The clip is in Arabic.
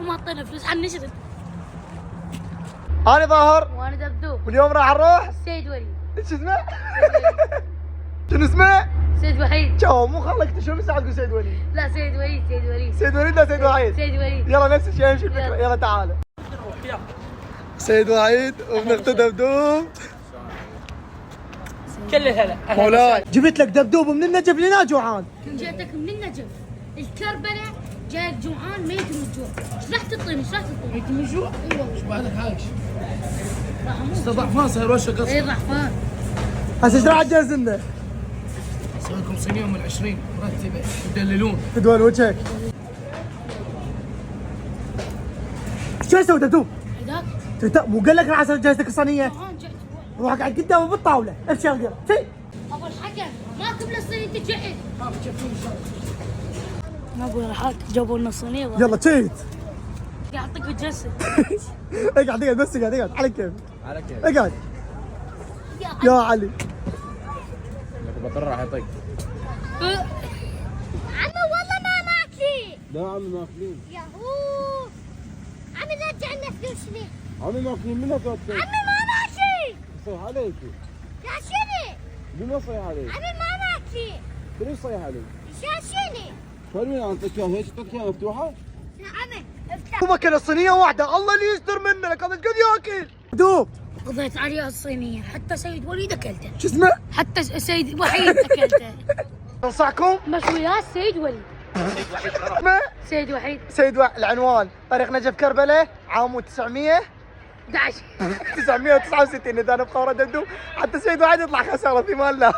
ما حطينا فلوس حنشرد. انا ظاهر وانا دبدوب. واليوم راح نروح سيد وليد. شو اسمه؟ شنو اسمه؟ سيد وحيد. شو مو خلقت شنو ساعة تقول سيد وليد؟ لا سيد وليد سيد وليد. سيد وليد لا سيد وحيد؟ سيد وليد. يلا نفس الشيء امشي الفكرة. يلا. يلا تعال. سيد وحيد وابن اخته دبدوب. كل هلا مولاي جبت لك دبدوب من النجف لنا جوعان. جاتك من النجف الكربلة جايك جوعان ما يدري الجوع. ايش راح تعطيني؟ ايش راح تعطيني؟ انت من جوع؟ اي والله. ايش بعدك عايش؟ راح اموت. استضعفان صاير وشه قصر. اي ضعفان. هسه ايش راح تجهز لنا؟ اسوي لكم صينيه من 20 مرتبه تدللون. تدول وجهك. شو اسوي دبدوب؟ هذاك مو قال لك راح اجهز لك الصينية؟ جوعان جاي. روح اقعد قدامه بالطاولة، ابشر قرب. ابو الحكم ما تبلى الصينية تجهز. ما بتشوفون ان شاء الله. ابو الحكم جابوا لنا صينية. يلا تشيت. يعطيك بالجسد. اقعد بس اقعد على كيف. على كيف؟ اقعد يا علي. البطل راح يطق. عمي والله ما ماكلين. لا عمي ماكلين. ياهو عمي رجع لنا فلوسنا. عمي ماكلين منها توتك. عمي ما ماكلين. صيح عليك. يا شنو؟ بما صيح عليك. عمي ما ماكلين. ليش صيح عليك؟ يا شنو؟ فالمين اعطيك اياها هيك اعطيك اياها مفتوحه؟ يا عمي افتح. هو ماكل الصينية واحدة، الله اللي يستر منك، هذا قد ياكل. دوب قضيت عليها الصينية حتى سيد وليد اكلته. شو اسمه؟ حتى سيد وحيد اكلته. انصحكم مشويات سيد وليد. اسمه سيد وحيد. العنوان طريق نجف كربلة عامود 900 11. 969 اذا انا بخورة دبدوب حتى سيد واحد يطلع خسارة في مال الله.